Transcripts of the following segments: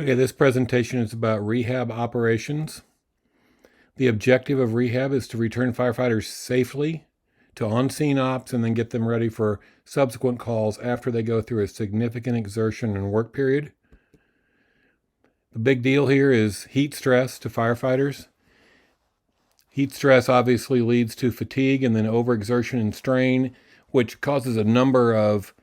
Okay, this presentation is about rehab operations. The objective of rehab is to return firefighters safely to on-scene ops and then get them ready for subsequent calls after they go through a significant exertion and work period. The big deal here is heat stress to firefighters. Heat stress obviously leads to fatigue and then overexertion and strain, which causes a number of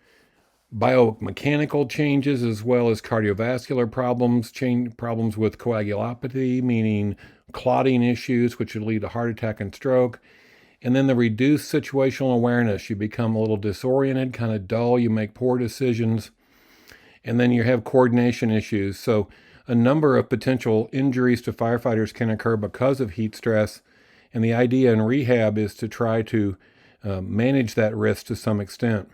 biomechanical changes as well as cardiovascular problems, problems with coagulopathy, meaning clotting issues, which would lead to heart attack and stroke. And then the reduced situational awareness. You become a little disoriented, kind of dull, you make poor decisions, and then you have coordination issues. So a number of potential injuries to firefighters can occur because of heat stress. And the idea in rehab is to try to manage that risk to some extent.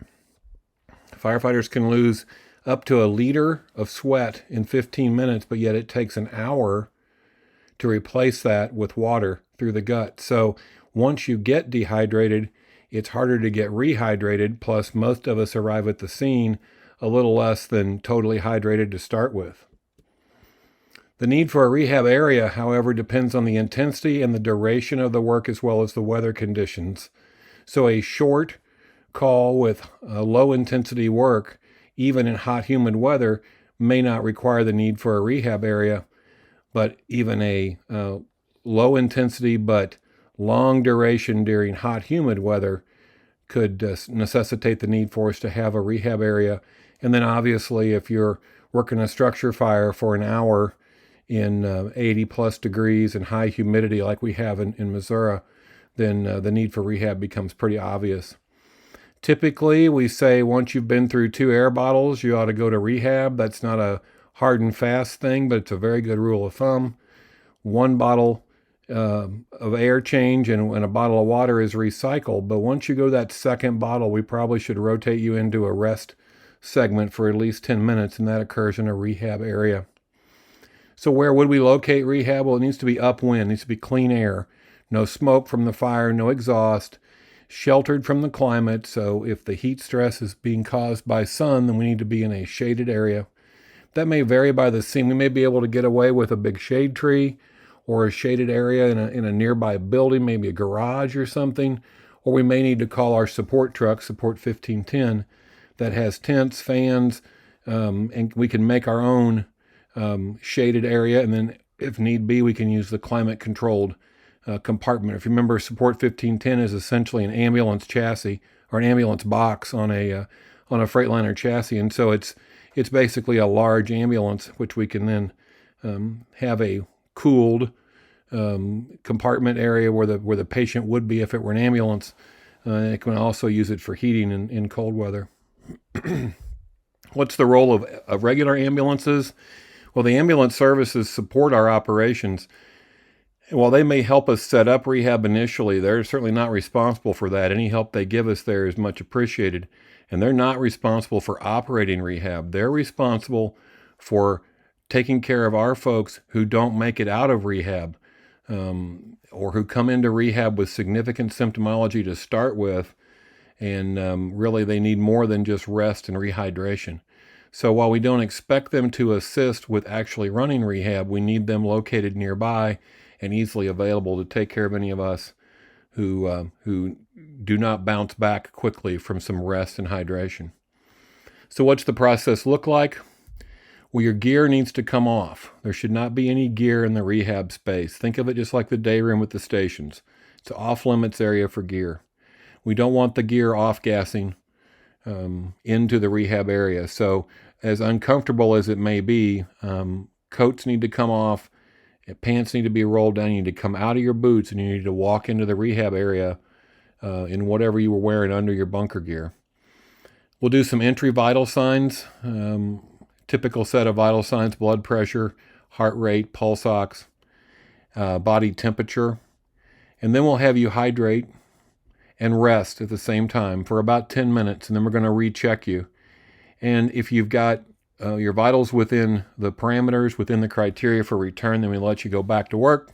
Firefighters can lose up to 1 liter of sweat in 15 minutes, but yet it takes an hour to replace that with water through the gut. So once you get dehydrated, it's harder to get rehydrated. Plus, most of us arrive at the scene a little less than totally hydrated to start with. The need for a rehab area, however, depends on the intensity and the duration of the work as well as the weather conditions. So a short call with low intensity work, even in hot, humid weather, may not require the need for a rehab area, but even a low intensity but long duration during hot, humid weather could necessitate the need for us to have a rehab area. And then obviously if you're working a structure fire for an hour in 80 plus degrees and high humidity like we have in Missouri, then the need for rehab becomes pretty obvious. Typically, we say once you've been through 2 air bottles, you ought to go to rehab. That's not a hard and fast thing, but it's a very good rule of thumb. 1 bottle of air change and a bottle of water is recycled. But once you go that second bottle, we probably should rotate you into a rest segment for at least 10 minutes, and that occurs in a rehab area. So where would we locate rehab? Well, it needs to be upwind. It needs to be clean air. No smoke from the fire, no exhaust. Sheltered from the climate. So if the heat stress is being caused by sun, then we need to be in a shaded area. That may vary by the scene. We may be able to get away with a big shade tree or a shaded area in a nearby building, maybe a garage or something, or we may need to call our support truck, Support 1510, that has tents, fans, and we can make our own shaded area, and then if need be, we can use the climate-controlled compartment. If you remember, Support 1510 is essentially an ambulance chassis or an ambulance box on a Freightliner chassis, and so it's basically a large ambulance which we can then have a cooled compartment area where the patient would be if it were an ambulance. It can also use it for heating in cold weather. What's the role of regular ambulances? Well, the ambulance services support our operations. And while they may help us set up rehab initially, they're certainly not responsible for that. Any help they give us there is much appreciated. And they're not responsible for operating rehab. They're responsible for taking care of our folks who don't make it out of rehab, or who come into rehab with significant symptomology to start with. And really they need more than just rest and rehydration. So while we don't expect them to assist with actually running rehab, we need them located nearby and easily available to take care of any of us who do not bounce back quickly from some rest and hydration. So what's the process look like? Well, your gear needs to come off. There should not be any gear in the rehab space. Think of it just like the day room at the stations. It's an off-limits area for gear. We don't want the gear off-gassing into the rehab area. So as uncomfortable as it may be, coats need to come off, pants need to be rolled down, you need to come out of your boots, and you need to walk into the rehab area in whatever you were wearing under your bunker gear. We'll do some entry vital signs, typical set of vital signs: blood pressure, heart rate, pulse ox, body temperature. And then we'll have you hydrate and rest at the same time for about 10 minutes, and then we're going to recheck you. And if you've got your vitals within the parameters, within the criteria for return, then we let you go back to work.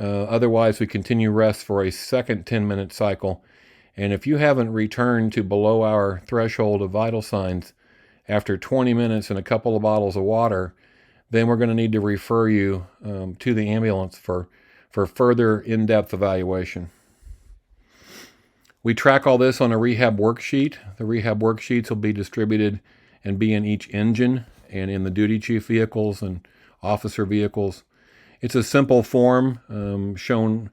Otherwise, we continue rest for a second 10-minute cycle. And if you haven't returned to below our threshold of vital signs after 20 minutes and a couple of bottles of water, then we're going to need to refer you to the ambulance for further in-depth evaluation. We track all this on a rehab worksheet. The rehab worksheets will be distributed and be in each engine and in the duty chief vehicles and officer vehicles. It's a simple form shown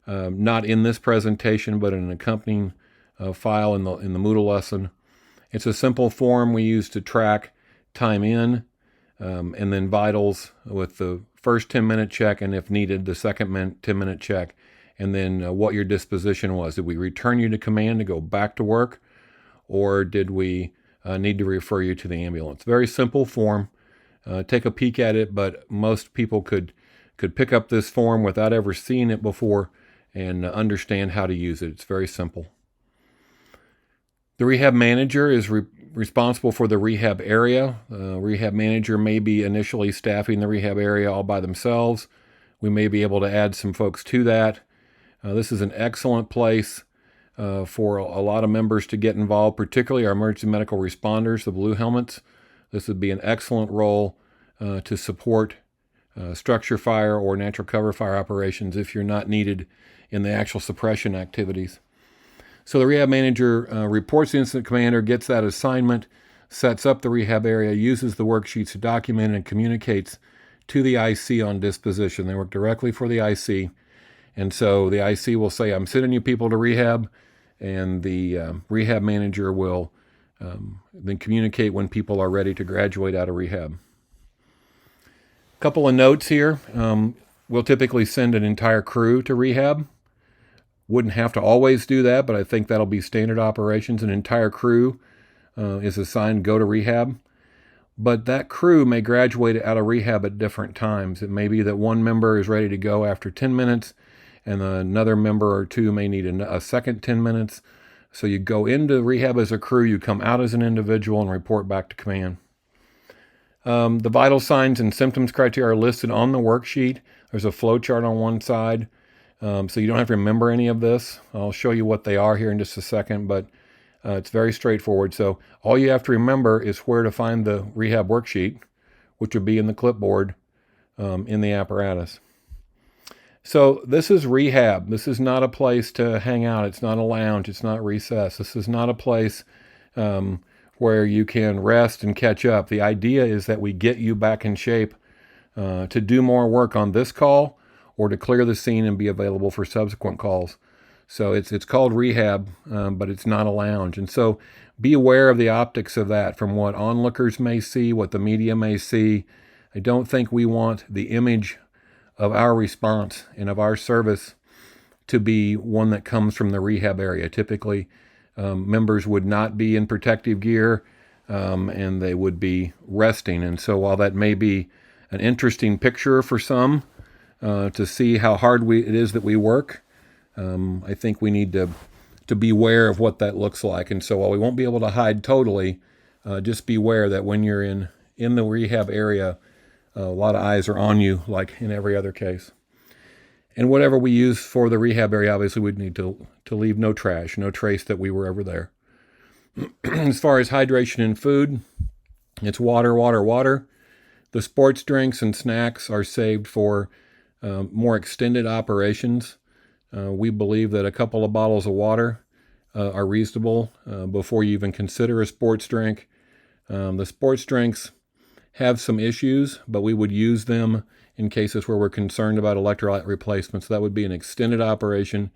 not in this presentation, but in an accompanying file in the Moodle lesson. It's a simple form we use to track time in and then vitals with the first 10-minute check, and if needed, the second 10-minute check, and then what your disposition was. Did we return you to command to go back to work, or did we need to refer you to the ambulance? Very simple form. Take a peek at it, but most people could pick up this form without ever seeing it before and understand how to use it. It's very simple. The rehab manager is responsible for the rehab area. Rehab manager may be initially staffing the rehab area all by themselves. We may be able to add some folks to that. This is an excellent place for a lot of members to get involved, particularly our emergency medical responders, the blue helmets. This would be an excellent role to support structure fire or natural cover fire operations if you're not needed in the actual suppression activities. So the rehab manager reports to the incident commander, gets that assignment, sets up the rehab area, uses the worksheets to document and communicates to the IC on disposition. They work directly for the IC. And so the IC will say, I'm sending you people to rehab, and the rehab manager will then communicate when people are ready to graduate out of rehab. A couple of notes here. We'll typically send an entire crew to rehab. Wouldn't have to always do that, but I think that'll be standard operations. An entire crew is assigned to go to rehab. But that crew may graduate out of rehab at different times. It may be that one member is ready to go after 10 minutes, and another member or two may need a second 10 minutes. So you go into rehab as a crew, you come out as an individual, and report back to command. The vital signs and symptoms criteria are listed on the worksheet. There's a flow chart on one side, so you don't have to remember any of this. I'll show you what they are here in just a second, but it's very straightforward. So all you have to remember is where to find the rehab worksheet, which would be in the clipboard in the apparatus. So this is rehab. This is not a place to hang out. It's not a lounge. It's not recess. This is not a place where you can rest and catch up. The idea is that we get you back in shape to do more work on this call or to clear the scene and be available for subsequent calls. So it's called rehab, but it's not a lounge. And so be aware of the optics of that, from what onlookers may see, what the media may see. I don't think we want the image of our response and of our service to be one that comes from the rehab area. Typically, members would not be in protective gear, and they would be resting. And so while that may be an interesting picture for some to see how hard it is that we work, I think we need to be aware of what that looks like. And so while we won't be able to hide totally, just be aware that when you're in the rehab area, a lot of eyes are on you, like in every other case. And whatever we use for the rehab area, obviously we'd need to leave no trash, no trace that we were ever there. As far as hydration and food, it's water, water, water. The sports drinks and snacks are saved for more extended operations. We believe that a couple of bottles of water are reasonable before you even consider a sports drink. The sports drinks have some issues, but we would use them in cases where we're concerned about electrolyte replacements. That would be an extended operation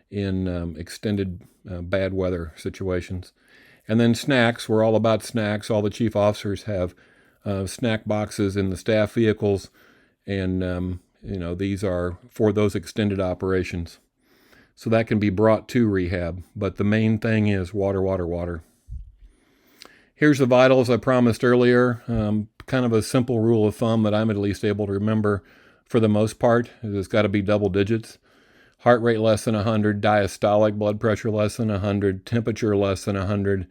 in extended bad weather situations. And then snacks, we're all about snacks. All the chief officers have snack boxes in the staff vehicles, and these are for those extended operations. So that can be brought to rehab, but the main thing is water, water, water. Here's the vitals I promised earlier. Kind of a simple rule of thumb that I'm at least able to remember for the most part. It's got to be double digits. Heart rate less than 100, diastolic blood pressure less than 100, temperature less than 100,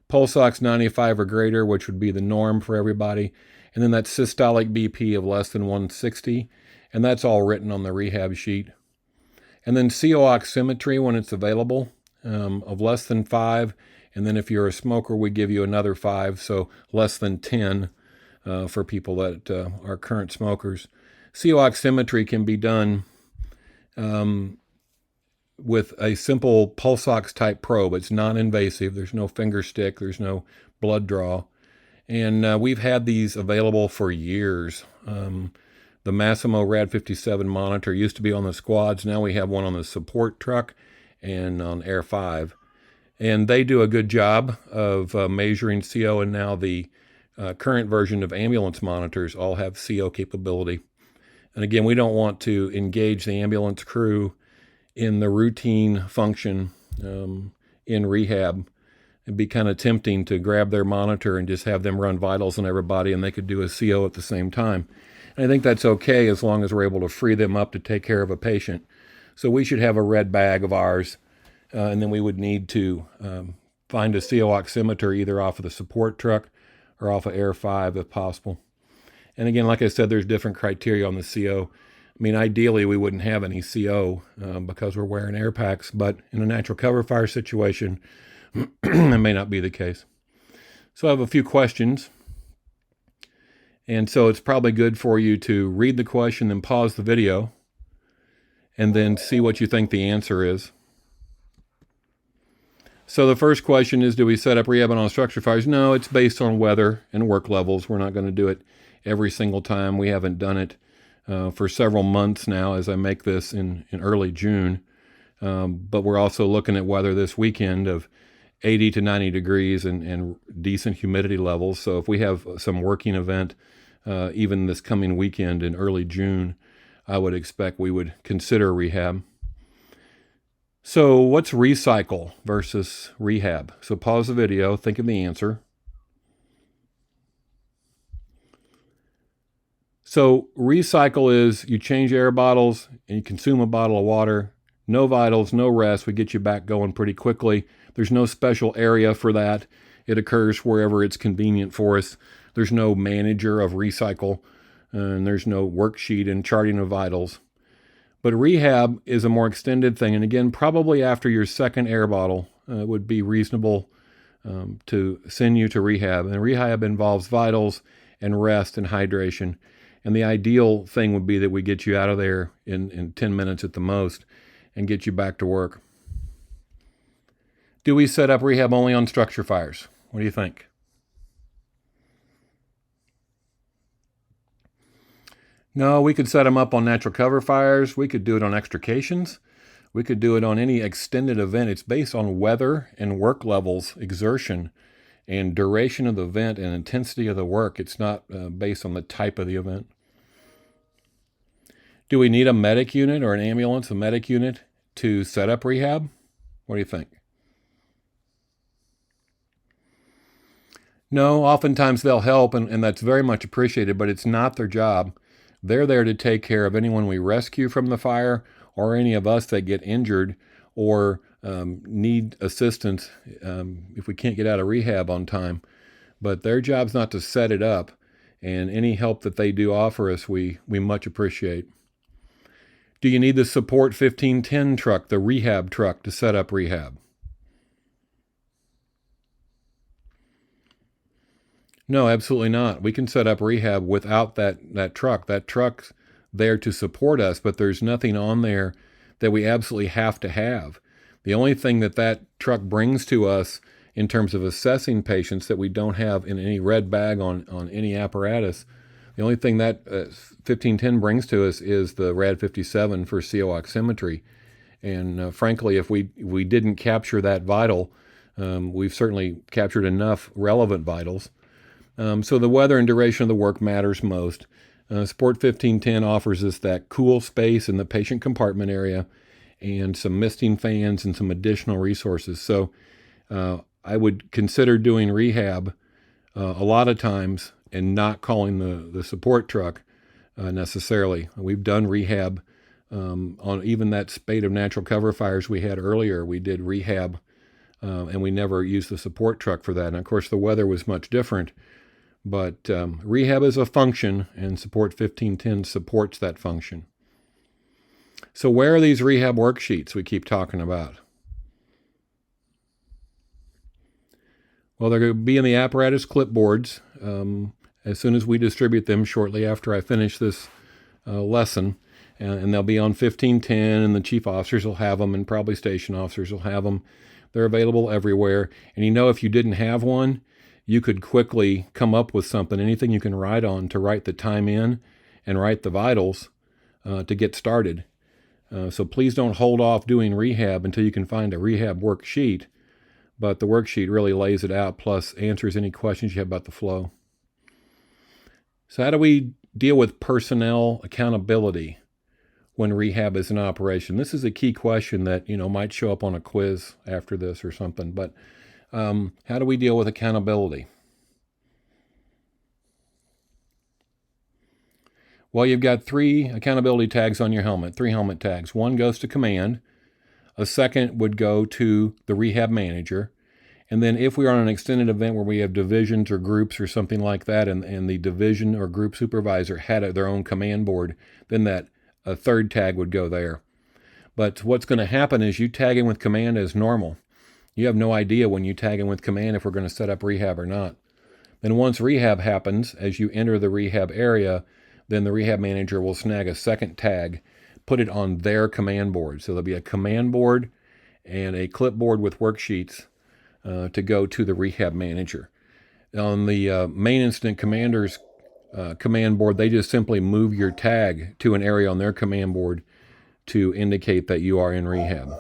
pulse ox 95 or greater, which would be the norm for everybody, and then that systolic BP of less than 160, and that's all written on the rehab sheet. And then CO oximetry when it's available of less than 5, and then if you're a smoker, we give you another 5, so less than 10. for people that are current smokers. CO oximetry can be done with a simple pulse ox type probe. It's non-invasive. There's no finger stick. There's no blood draw. And we've had these available for years. The Masimo Rad 57 monitor used to be on the squads. Now we have one on the support truck and on Air 5. And they do a good job of measuring CO, and now the current version of ambulance monitors all have CO capability. And again, we don't want to engage the ambulance crew in the routine function in rehab. It'd be kind of tempting to grab their monitor and just have them run vitals on everybody, and they could do a CO at the same time. And I think that's okay as long as we're able to free them up to take care of a patient. So we should have a red bag of ours, and then we would need to find a CO oximeter either off of the support truck or off of Air 5 if possible. And again, like I said, there's different criteria on the CO. I mean, ideally, we wouldn't have any CO because we're wearing air packs, but in a natural cover fire situation, that may not be the case. So I have a few questions. And so it's probably good for you to read the question, then pause the video, and then see what you think the answer is. So the first question is, do we set up rehab on structure fires? No, it's based on weather and work levels. We're not going to do it every single time. We haven't done it for several months now as I make this in early June. But we're also looking at weather this weekend of 80 to 90 degrees and decent humidity levels. So if we have some working event, even this coming weekend in early June, I would expect we would consider rehab. So what's recycle versus rehab? So pause the video, think of the answer. So recycle is you change air bottles and you consume a bottle of water. No vitals, no rest. We get you back going pretty quickly. There's no special area for that. It occurs wherever it's convenient for us. There's no manager of recycle, and there's no worksheet and charting of vitals. But rehab is a more extended thing. And again, probably after your second air bottle, it would be reasonable to send you to rehab. And rehab involves vitals and rest and hydration. And the ideal thing would be that we get you out of there in 10 minutes at the most and get you back to work. Do we set up rehab only on structure fires? What do you think? No, we could set them up on natural cover fires. We could do it on extrications. We could do it on any extended event. It's based on weather and work levels, exertion, and duration of the event and intensity of the work. It's not based on the type of the event. Do we need a medic unit or an ambulance, a medic unit, to set up rehab? What do you think? No, oftentimes they'll help, and that's very much appreciated, but it's not their job. They're there to take care of anyone we rescue from the fire or any of us that get injured or need assistance if we can't get out of rehab on time. But their job's not to set it up, and any help that they do offer us, we much appreciate. Do you need the Support 1510 truck, the rehab truck, to set up rehab? No, absolutely not. We can set up rehab without that truck. That truck's there to support us, but there's nothing on there that we absolutely have to have. The only thing that truck brings to us in terms of assessing patients that we don't have in any red bag on any apparatus, the only thing that 1510 brings to us is the Rad 57 for CO oximetry. And frankly, if we didn't capture that vital, we've certainly captured enough relevant vitals. So the weather and duration of the work matters most. Support 1510 offers us that cool space in the patient compartment area and some misting fans and some additional resources. So I would consider doing rehab a lot of times and not calling the support truck necessarily. We've done rehab on even that spate of natural cover fires we had earlier. We did rehab and we never used the support truck for that. And of course the weather was much different. But rehab is a function, and Support 1510 supports that function. So where are these rehab worksheets we keep talking about? Well, they're going to be in the apparatus clipboards as soon as we distribute them shortly after I finish this lesson. And they'll be on 1510, and the chief officers will have them, and probably station officers will have them. They're available everywhere. And if you didn't have one, you could quickly come up with something, anything you can write on to write the time in and write the vitals to get started. So please don't hold off doing rehab until you can find a rehab worksheet. But the worksheet really lays it out, plus answers any questions you have about the flow. So how do we deal with personnel accountability when rehab is in operation? This is a key question that, might show up on a quiz after this or something. But how do we deal with accountability? Well, you've got 3 accountability tags on your helmet, 3 helmet tags. One goes to command. A second would go to the rehab manager. And then if we are on an extended event where we have divisions or groups or something like that, and the division or group supervisor had their own command board, then a third tag would go there. But what's going to happen is you tag in with command as normal. You have no idea when you tag in with command if we're going to set up rehab or not. Then once rehab happens, as you enter the rehab area, then the rehab manager will snag a second tag, put it on their command board. So there'll be a command board and a clipboard with worksheets to go to the rehab manager. On the main incident commander's command board, they just simply move your tag to an area on their command board to indicate that you are in rehab.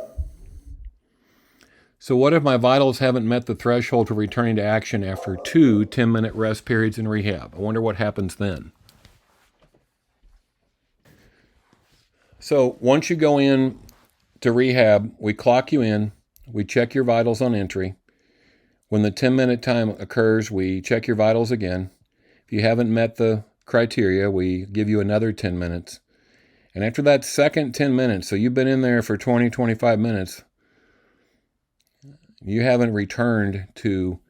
So what if my vitals haven't met the threshold for returning to action after 2 10-minute rest periods in rehab? I wonder what happens then. So once you go in to rehab, we clock you in, we check your vitals on entry. When the 10-minute time occurs, we check your vitals again. If you haven't met the criteria, we give you another 10 minutes. And after that second 10 minutes, so you've been in there for 20, 25 minutes, you haven't returned to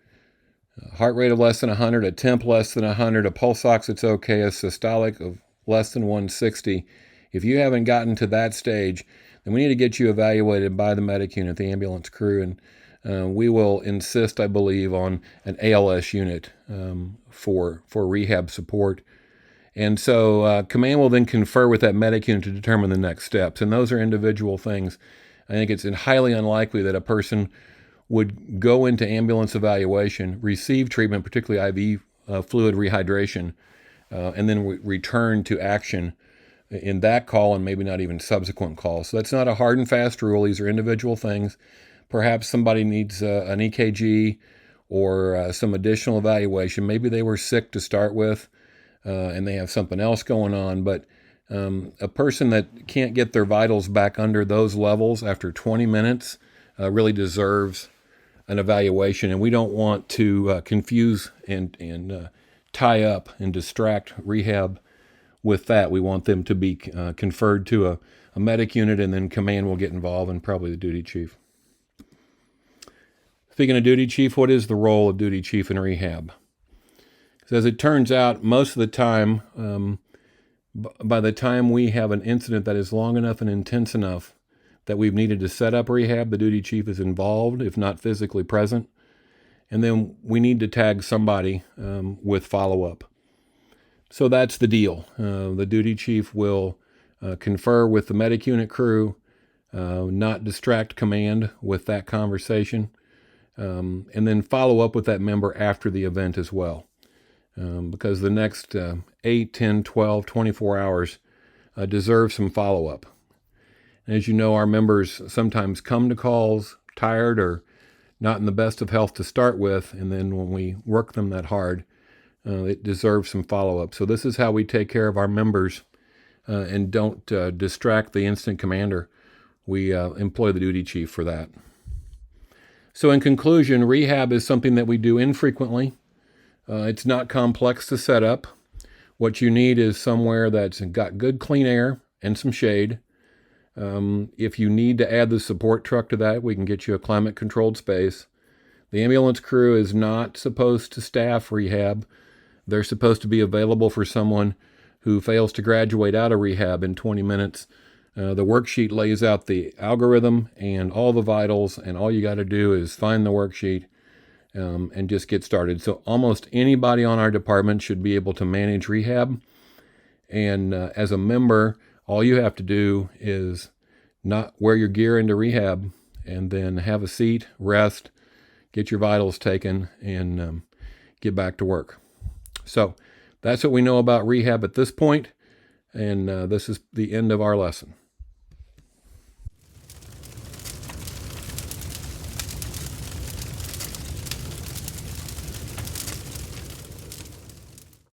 a heart rate of less than 100, a temp less than 100, a pulse ox that's okay, a systolic of less than 160. If you haven't gotten to that stage, then we need to get you evaluated by the medic unit, the ambulance crew, and we will insist, I believe, on an ALS unit for rehab support. And so command will then confer with that medic unit to determine the next steps, and those are individual things. I think it's highly unlikely that a person would go into ambulance evaluation, receive treatment, particularly IV fluid rehydration, and then return to action in that call and maybe not even subsequent calls. So that's not a hard and fast rule. These are individual things. Perhaps somebody needs an EKG or some additional evaluation. Maybe they were sick to start with and they have something else going on. But a person that can't get their vitals back under those levels after 20 minutes really deserves an evaluation. And we don't want to confuse and tie up and distract rehab with that. We want them to be conferred to a medic unit, and then command will get involved, and probably the duty chief. Speaking of duty chief, what is the role of duty chief in rehab? So as it turns out, most of the time, by the time we have an incident that is long enough and intense enough that we've needed to set up rehab, the duty chief is involved, if not physically present. And then we need to tag somebody with follow-up. So that's the deal. The duty chief will confer with the medic unit crew, not distract command with that conversation, and then follow up with that member after the event as well. Because the next 8, 10, 12, 24 hours deserve some follow-up. And as you know, our members sometimes come to calls tired or not in the best of health to start with, and then when we work them that hard, it deserves some follow-up. So this is how we take care of our members and don't distract the incident commander. We employ the duty chief for that. So in conclusion, rehab is something that we do infrequently. It's not complex to set up. What you need is somewhere that's got good clean air and some shade. If you need to add the support truck to that, we can get you a climate-controlled space. The ambulance crew is not supposed to staff rehab. They're supposed to be available for someone who fails to graduate out of rehab in 20 minutes. The worksheet lays out the algorithm and all the vitals, and all you got to do is find the worksheet and just get started. So almost anybody on our department should be able to manage rehab. And as a member, all you have to do is not wear your gear into rehab, and then have a seat, rest, get your vitals taken, and get back to work. So that's what we know about rehab at this point, and this is the end of our lesson.